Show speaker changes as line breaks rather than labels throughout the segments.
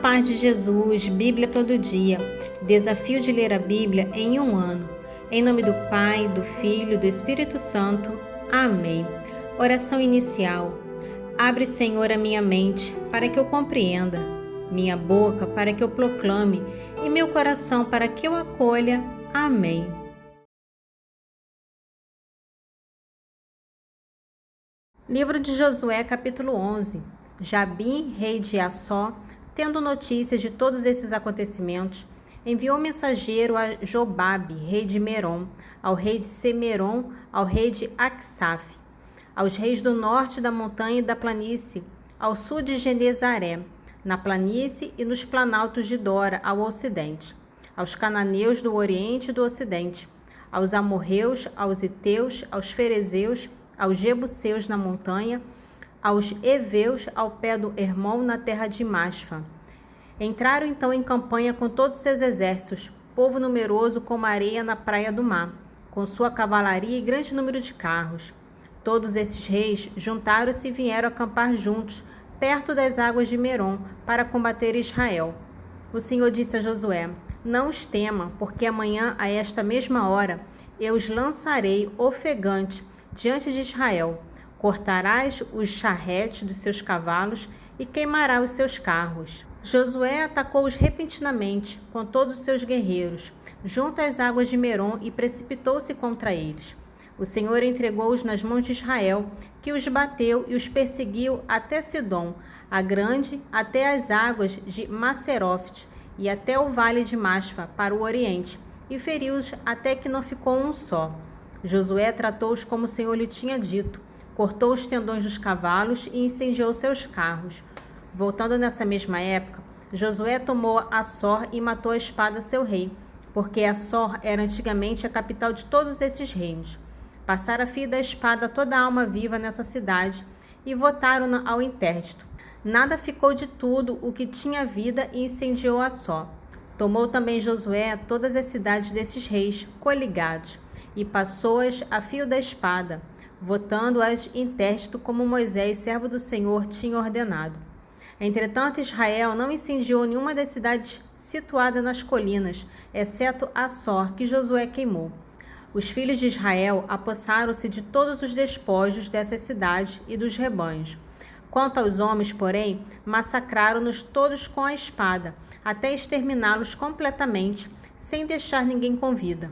paz de Jesus, Bíblia todo dia. Desafio de ler a Bíblia em um ano. Em nome do Pai, do Filho e do Espírito Santo. Amém. Oração inicial. Abre, Senhor, a minha mente para que eu compreenda, minha boca para que eu proclame e meu coração para que eu acolha. Amém. Livro de Josué, capítulo 11. Jabim, rei de Assó, tendo notícias de todos esses acontecimentos, enviou mensageiro a Jobabe, rei de Merom, ao rei de Semeron, ao rei de Acsaf, aos reis do norte da montanha e da planície, ao sul de Genezaré, na planície e nos planaltos de Dora, ao ocidente, aos cananeus do oriente e do ocidente, aos amorreus, aos heteus, aos ferezeus, aos jebuseus na montanha, aos heveus ao pé do Hermon na terra de Masfa. Entraram então em campanha com todos seus exércitos, povo numeroso como a areia na praia do mar, com sua cavalaria e grande número de carros. Todos esses reis juntaram-se e vieram acampar juntos, perto das águas de Merom, para combater Israel. O Senhor disse a Josué: Não os tema, porque amanhã, a esta mesma hora, eu os lançarei ofegante diante de Israel. Cortarás os charretes dos seus cavalos e queimará os seus carros. Josué atacou-os repentinamente, com todos os seus guerreiros, junto às águas de Merom, e precipitou-se contra eles. O Senhor entregou-os nas mãos de Israel, que os bateu e os perseguiu até Sidom, a grande, até as águas de Macerote e até o vale de Masfa, para o oriente, e feriu-os até que não ficou um só. Josué tratou-os como o Senhor lhe tinha dito, cortou os tendões dos cavalos e incendiou seus carros. Voltando nessa mesma época, Josué tomou Assor e matou a espada seu rei, porque Assor era antigamente a capital de todos esses reinos. Passara a fio da espada toda a alma viva nessa cidade e votaram-na ao interdito. Nada ficou de tudo o que tinha vida e incendiou Assor. Tomou também Josué todas as cidades desses reis coligados e passou-as a fio da espada, votando-as interdito como Moisés, servo do Senhor, tinha ordenado. Entretanto, Israel não incendiou nenhuma das cidades situadas nas colinas, exceto Assor, que Josué queimou. Os filhos de Israel apossaram-se de todos os despojos dessas cidades e dos rebanhos. Quanto aos homens, porém, massacraram-nos todos com a espada, até exterminá-los completamente, sem deixar ninguém com vida.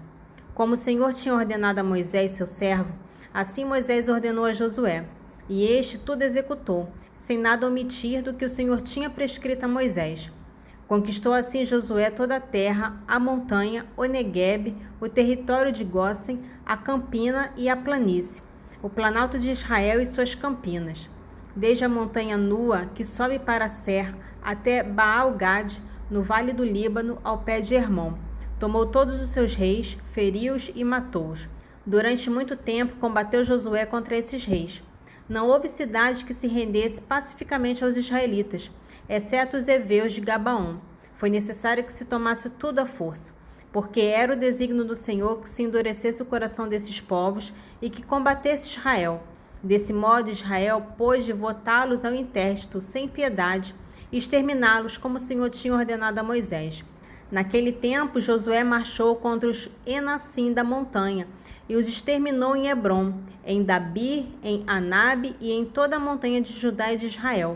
Como o Senhor tinha ordenado a Moisés, seu servo, assim Moisés ordenou a Josué, e este tudo executou, sem nada omitir do que o Senhor tinha prescrito a Moisés. Conquistou assim Josué toda a terra, a montanha, o Neguebe, o território de Gósen, a campina e a planície, o planalto de Israel e suas campinas, desde a montanha nua, que sobe para Ser, até Baal-Gade, no vale do Líbano, ao pé de Hermon. Tomou todos os seus reis, feriu-os e matou-os. Durante muito tempo combateu Josué contra esses reis. Não houve cidade que se rendesse pacificamente aos israelitas, exceto os heveus de Gabaon. Foi necessário que se tomasse tudo à força, porque era o desígnio do Senhor que se endurecesse o coração desses povos e que combatesse Israel. Desse modo, Israel pôde votá-los ao interdito sem piedade e exterminá-los como o Senhor tinha ordenado a Moisés. Naquele tempo, Josué marchou contra os Enassim da montanha e os exterminou em Hebrom, em Dabir, em Anabe e em toda a montanha de Judá e de Israel,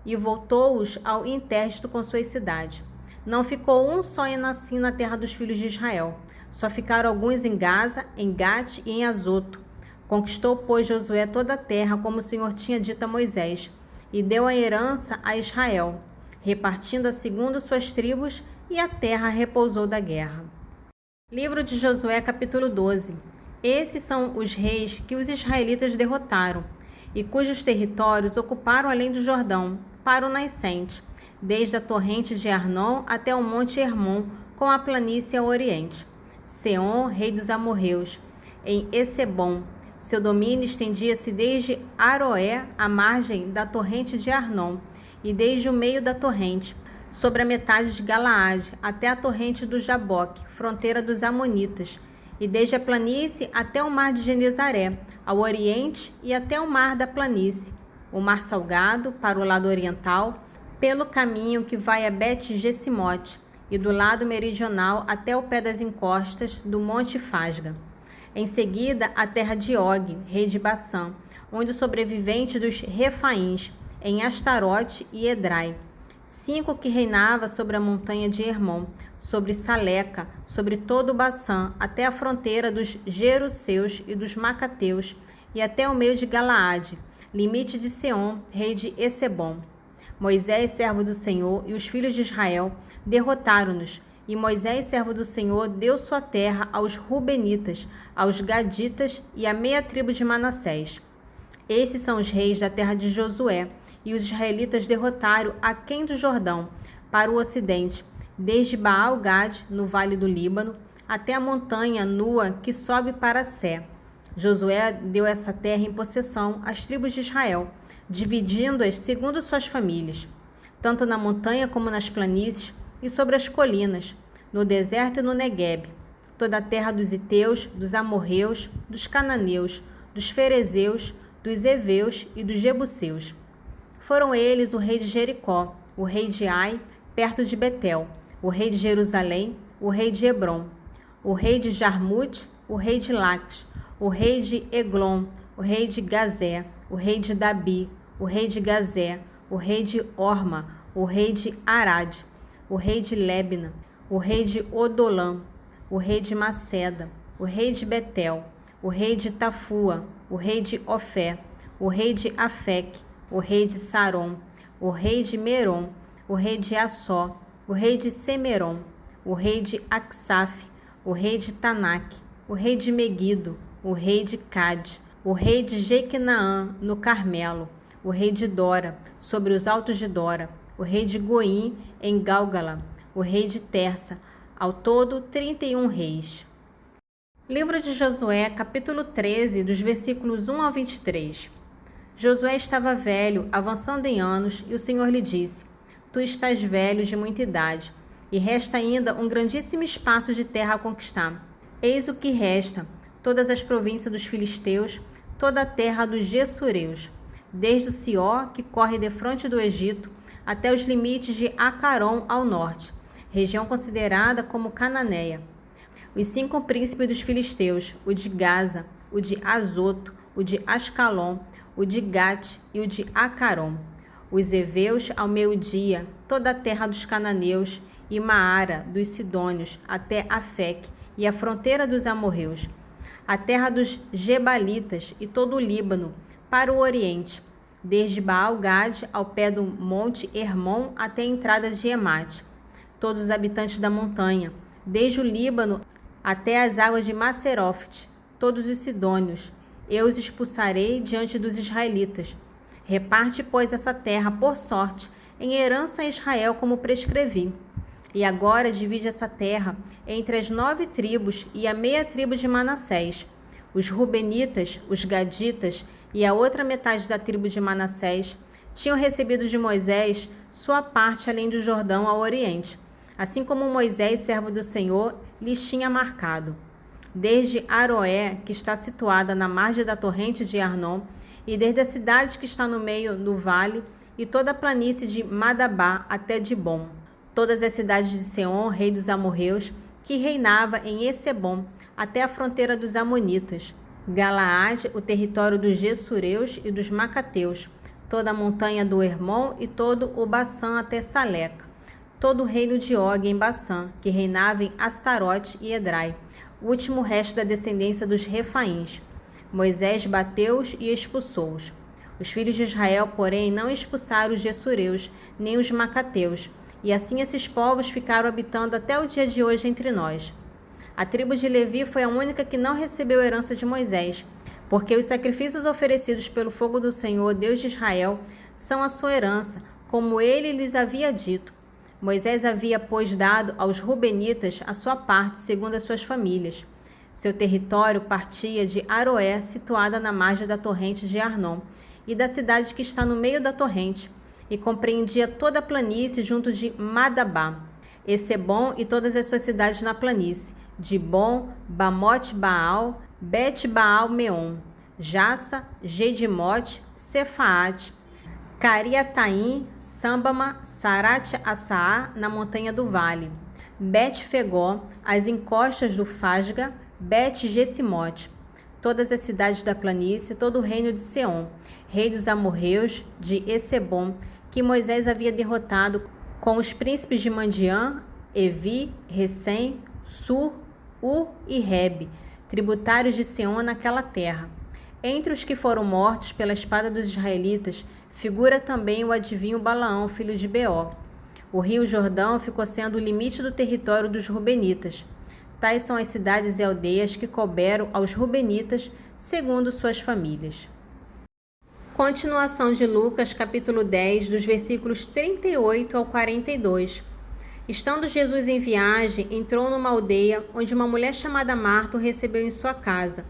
e voltou-os ao interdito com suas cidades. Não ficou um só Enassim na terra dos filhos de Israel, só ficaram alguns em Gaza, em Gate e em Azoto. Conquistou, pois, Josué toda a terra, como o Senhor tinha dito a Moisés, e deu a herança a Israel, repartindo-a segundo suas tribos, e a terra repousou da guerra. Livro de Josué, capítulo 12. Esses são os reis que os israelitas derrotaram, e cujos territórios ocuparam além do Jordão, para o nascente, desde a torrente de Arnon até o monte Hermon, com a planície ao oriente. Seom, rei dos amorreus, em Essebom. Seu domínio estendia-se desde Aroé, à margem da torrente de Arnon, e desde o meio da torrente, sobre a metade de Galaade, até a torrente do Jaboque, fronteira dos Amonitas, e desde a planície até o mar de Genezaré, ao oriente, e até o mar da planície, o mar salgado, para o lado oriental, pelo caminho que vai a Bet-Jesimote, e do lado meridional até o pé das encostas do Monte Fasga. Em seguida, a terra de Og, rei de Bassã, onde o sobrevivente dos Refaíns, em Astarote e Edrai. 5 que reinava sobre a montanha de Hermon, sobre Saleca, sobre todo o Bassã, até a fronteira dos Jeruseus e dos Macateus, e até o meio de Galaade, limite de Seom, rei de Essebom. Moisés, servo do Senhor, e os filhos de Israel derrotaram-nos, e Moisés, servo do Senhor, deu sua terra aos Rubenitas, aos Gaditas e à meia tribo de Manassés. Estes são os reis da terra de Josué, e os israelitas derrotaram aquém do Jordão, para o ocidente, desde Baal-Gad, no vale do Líbano, até a montanha nua que sobe para Sé. Josué deu essa terra em possessão às tribos de Israel, dividindo-as segundo suas famílias, tanto na montanha como nas planícies e sobre as colinas, no deserto e no Neguebe, toda a terra dos Iteus, dos Amorreus, dos Cananeus, dos Ferezeus, dos Eveus e dos Jebuseus. Foram eles o rei de Jericó, o rei de Ai, perto de Betel, o rei de Jerusalém, o rei de Hebron, o rei de Jarmute, o rei de Laques, o rei de Eglon, o rei de Gazé, o rei de Dabi, o rei de Gazé, o rei de Orma, o rei de Arad, o rei de Lebna, o rei de Odolã, o rei de Maceda, o rei de Betel, o rei de Tafua, o rei de Ofé, o rei de Afec, o rei de Saron, o rei de Merom, o rei de Assó, o rei de Semeron, o rei de Aksaf, o rei de Tanak, o rei de Megido, o rei de Cade, o rei de Jequinaã, no Carmelo, o rei de Dora, sobre os altos de Dora, o rei de Goim, em Gálgala, o rei de Tersa, ao todo 31 reis. Livro de Josué, capítulo 13, dos versículos 1 ao 23. Josué estava velho, avançando em anos, e o Senhor lhe disse: Tu estás velho de muita idade, e resta ainda um grandíssimo espaço de terra a conquistar. Eis o que resta: todas as províncias dos filisteus, toda a terra dos gessureus, desde o Sió, que corre defronte do Egito, até os limites de Acaron ao norte, região considerada como Cananeia. Os 5 príncipes dos filisteus, o de Gaza, o de Azoto, o de Ascalon, o de Gate e o de Acaron. Os heveus ao meio-dia, toda a terra dos cananeus, e Maara, dos sidônios, até Afec, e a fronteira dos amorreus. A terra dos gebalitas e todo o Líbano, para o oriente, desde Baal-Gad ao pé do monte Hermon até a entrada de Emate. Todos os habitantes da montanha, desde o Líbano até as águas de Macerofte, todos os sidônios, eu os expulsarei diante dos israelitas. Reparte, pois, essa terra por sorte em herança a Israel, como prescrevi. E agora divide essa terra entre as 9 tribos e a meia tribo de Manassés, os Rubenitas, os Gaditas e a outra metade da tribo de Manassés tinham recebido de Moisés sua parte além do Jordão ao oriente, assim como Moisés, servo do Senhor, lhes tinha marcado. Desde Aroé, que está situada na margem da torrente de Arnon, e desde a cidade que está no meio do vale, e toda a planície de Madabá até Dibom, todas as cidades de Seom, rei dos amorreus, que reinava em Essebom, até a fronteira dos amonitas, Galaade, o território dos gessureus e dos macateus, toda a montanha do Hermon e todo o Bassã até Saleca, todo o reino de Og em Bassã, que reinava em Astarote e Edrai, o último resto da descendência dos Refaíns. Moisés bateu-os e expulsou-os. Os filhos de Israel, porém, não expulsaram os gessureus, nem os macateus, e assim esses povos ficaram habitando até o dia de hoje entre nós. A tribo de Levi foi a única que não recebeu a herança de Moisés, porque os sacrifícios oferecidos pelo fogo do Senhor, Deus de Israel, são a sua herança, como ele lhes havia dito. Moisés havia, pois, dado aos Rubenitas a sua parte, segundo as suas famílias. Seu território partia de Aroé, situada na margem da torrente de Arnon, e da cidade que está no meio da torrente, e compreendia toda a planície junto de Madabá, Essebom e todas as suas cidades na planície, Dibom, Bamote-Baal, Bet-Baal-Meon, Jassa, Gedimote, Cefaate, Cariataim, Sambama, Sarat-Assaá, na montanha do vale, Bet-Fegó, as encostas do Fasga, Bet-Gesimote, todas as cidades da planície, todo o reino de Seom, rei dos amorreus, de Essebom, que Moisés havia derrotado com os príncipes de Mandiã, Evi, Recém, Sur, Ur e Rebe, tributários de Seom naquela terra. Entre os que foram mortos pela espada dos israelitas, figura também o adivinho Balaão, filho de Beó. O rio Jordão ficou sendo o limite do território dos rubenitas. Tais são as cidades e aldeias que couberam aos rubenitas, segundo suas famílias. Continuação de Lucas, capítulo 10, dos versículos 38 ao 42. Estando Jesus em viagem, entrou numa aldeia onde uma mulher chamada Marta o recebeu em sua casa.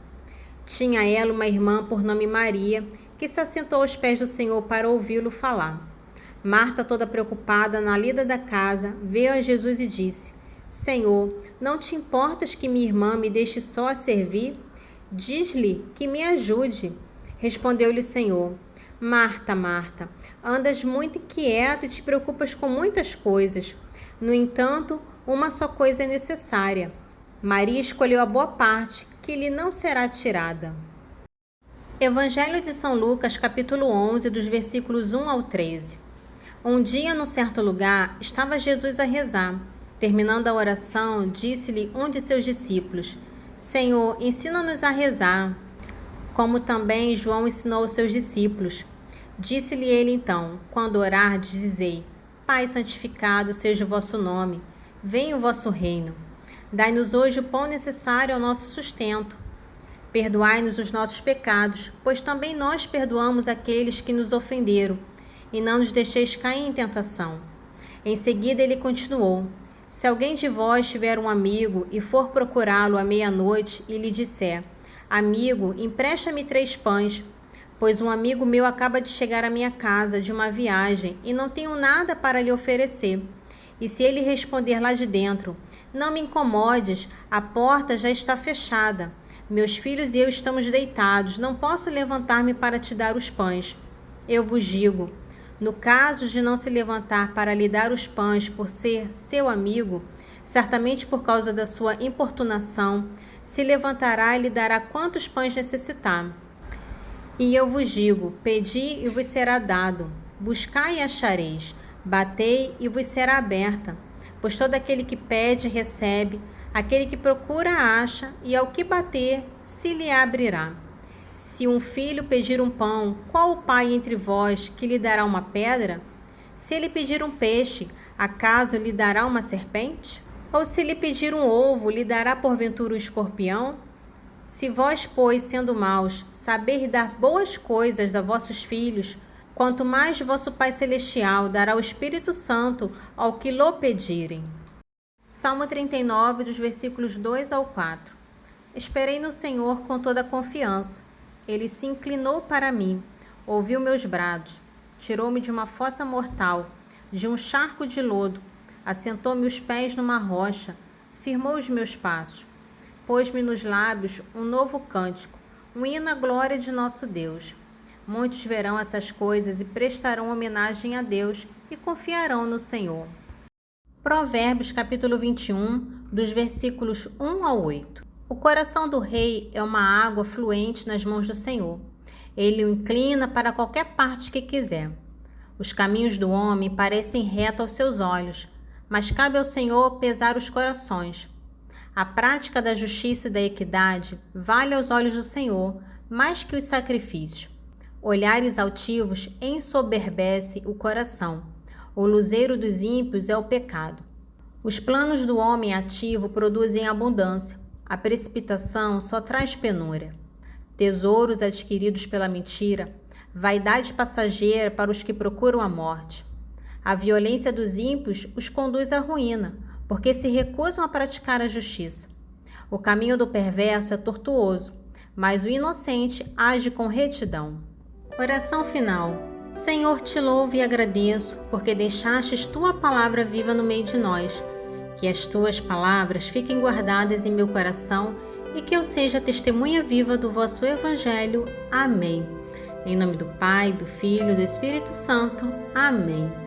Tinha ela uma irmã por nome Maria, que se assentou aos pés do Senhor para ouvi-lo falar. Marta, toda preocupada na lida da casa, veio a Jesus e disse: Senhor, não te importas que minha irmã me deixe só a servir? Diz-lhe que me ajude. Respondeu-lhe o Senhor: Marta, Marta, andas muito inquieta e te preocupas com muitas coisas. No entanto, uma só coisa é necessária. Maria escolheu a boa parte, que lhe não será tirada. Evangelho de São Lucas, capítulo 11, dos versículos 1 ao 13. Um dia, num certo lugar, estava Jesus a rezar. Terminando a oração, disse-lhe um de seus discípulos: Senhor, ensina-nos a rezar, como também João ensinou aos seus discípulos. Disse-lhe ele então: quando orardes, dizei: Pai santificado seja o vosso nome, venha o vosso reino. Dai-nos hoje o pão necessário ao nosso sustento. Perdoai-nos os nossos pecados, pois também nós perdoamos aqueles que nos ofenderam, e não nos deixeis cair em tentação. Em seguida ele continuou: Se alguém de vós tiver um amigo e for procurá-lo à meia-noite e lhe disser: Amigo, empresta-me 3 pães, pois um amigo meu acaba de chegar à minha casa de uma viagem e não tenho nada para lhe oferecer. E se ele responder lá de dentro: Não me incomodes, a porta já está fechada. Meus filhos e eu estamos deitados, não posso levantar-me para te dar os pães. Eu vos digo, no caso de não se levantar para lhe dar os pães por ser seu amigo, certamente por causa da sua importunação, se levantará e lhe dará quantos pães necessitar. E eu vos digo, pedi e vos será dado, buscai e achareis, batei e vos será aberta. Pois todo aquele que pede, recebe, aquele que procura, acha, e ao que bater, se lhe abrirá. Se um filho pedir um pão, qual o pai entre vós que lhe dará uma pedra? Se ele pedir um peixe, acaso lhe dará uma serpente? Ou se lhe pedir um ovo, lhe dará porventura um escorpião? Se vós, pois, sendo maus, saber dar boas coisas a vossos filhos, quanto mais vosso Pai Celestial dará o Espírito Santo ao que lhe pedirem. Salmo 39, dos versículos 2 ao 4. Esperei no Senhor com toda a confiança. Ele se inclinou para mim, ouviu meus brados, tirou-me de uma fossa mortal, de um charco de lodo, assentou-me os pés numa rocha, firmou os meus passos, pôs-me nos lábios um novo cântico, um hino à glória de nosso Deus. Muitos verão essas coisas e prestarão homenagem a Deus e confiarão no Senhor. Provérbios, capítulo 21, dos versículos 1 ao 8. O coração do rei é uma água fluente nas mãos do Senhor. Ele o inclina para qualquer parte que quiser. Os caminhos do homem parecem retos aos seus olhos, mas cabe ao Senhor pesar os corações. A prática da justiça e da equidade vale aos olhos do Senhor mais que os sacrifícios. Olhares altivos ensoberbece o coração. O luzeiro dos ímpios é o pecado. Os planos do homem ativo produzem abundância. A precipitação só traz penúria. Tesouros adquiridos pela mentira, vaidade passageira para os que procuram a morte. A violência dos ímpios os conduz à ruína, porque se recusam a praticar a justiça. O caminho do perverso é tortuoso, mas o inocente age com retidão. Oração final. Senhor, te louvo e agradeço, porque deixastes tua palavra viva no meio de nós. Que as tuas palavras fiquem guardadas em meu coração e que eu seja testemunha viva do vosso Evangelho. Amém. Em nome do Pai, do Filho e do Espírito Santo. Amém.